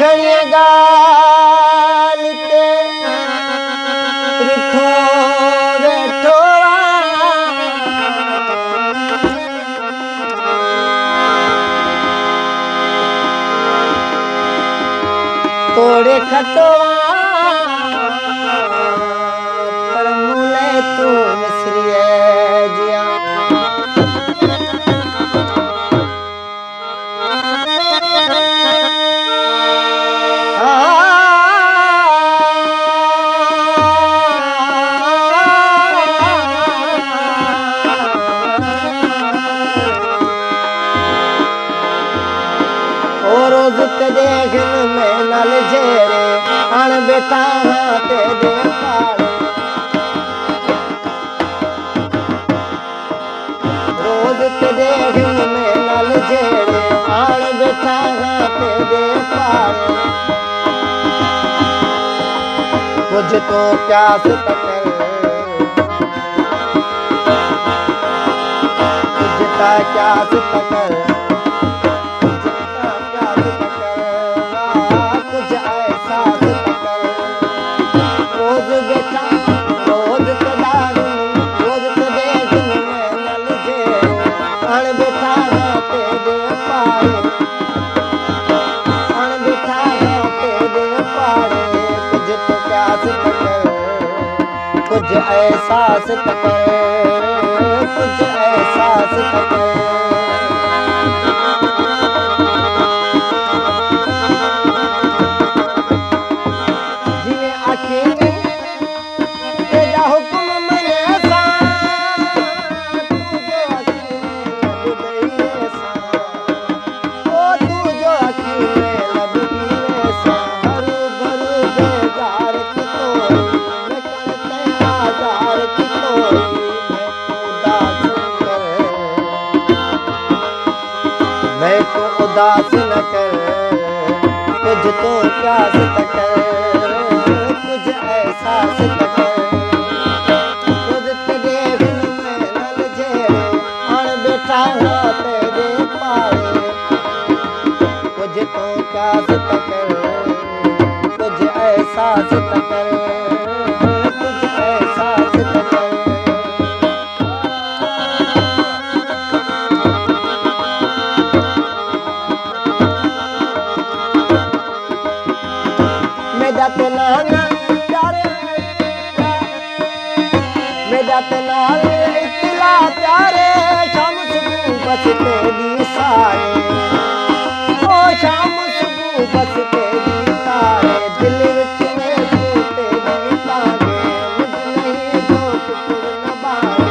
घणी गाल ते रुठो वेठो तोड़े खटो पर मूले तू मिसरी जिया रोज ते देखन में नल जेरे अण बेटा ते दे पाड़े रोज ते देखन में नल जेरे अण बेटा ते दे पाड़े कुछ तो प्यास तकर कुछ ता प्यास तकर कुछ एहसास तकर कुछ एहसास तकर जिने आखे में तेरा हुक्म मने सा तू जो आखे में लब गई सा ओ तू जो आखे में लब गई सा हरू भरू बेजार की तोरी मैं तो उदास न कर कुछ तो प्यास तकर कुछ एहसास तकर रोज तेरे बिन में नल जेरे अण बेटा तेरे पाए कुछ तो प्यास तकर कुछ एहसास तकर कुछ एहसास तकर मेरा तेनाल इतला प्यारे शाम सुबह बस तेरी सारे ओ शाम सुबह बस तेरी सारे दिल विच में तू तेरी लागे मिट नहीं जो टुकड़ न बागे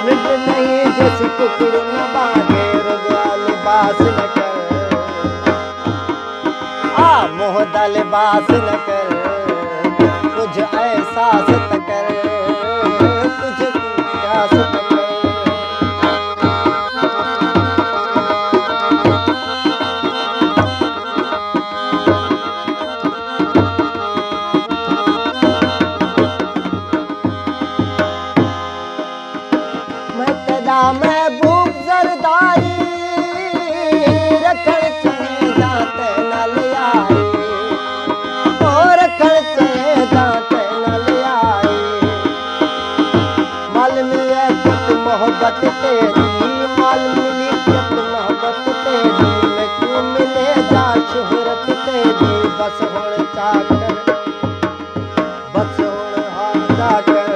मिट नहीं जिस टुकड़ न बागे रुगवा लिबास न कर मोहदा लिबास न कर कुछ एहसास तकर कुछ प्यास तकर मैं तेरा महबूब जरदारी रखड़ चने जाते नल आई और रखड़ चने जाते नल आई माल मिले कुत मोहब्बत तेरी माल मिली कुत मोहब्बत तेरी मैं क्यों मिले जा शोहरत तेरी बस हुण चाकर बस हुण हाथ जाकर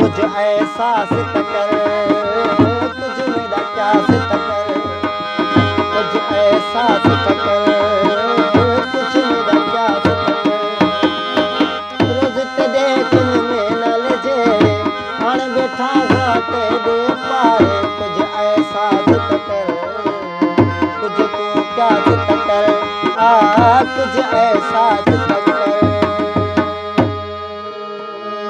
कुछ एहसास तकर कुछ मेरा प्यास तकर कुछ एहसास तकर कुछ मेरा प्यास तकर रोज ते देखन में नल जेरे अण बेटा घाटे दे पारे कुछ एहसास तकर कुछ तू प्यास तकर कुछ एहसास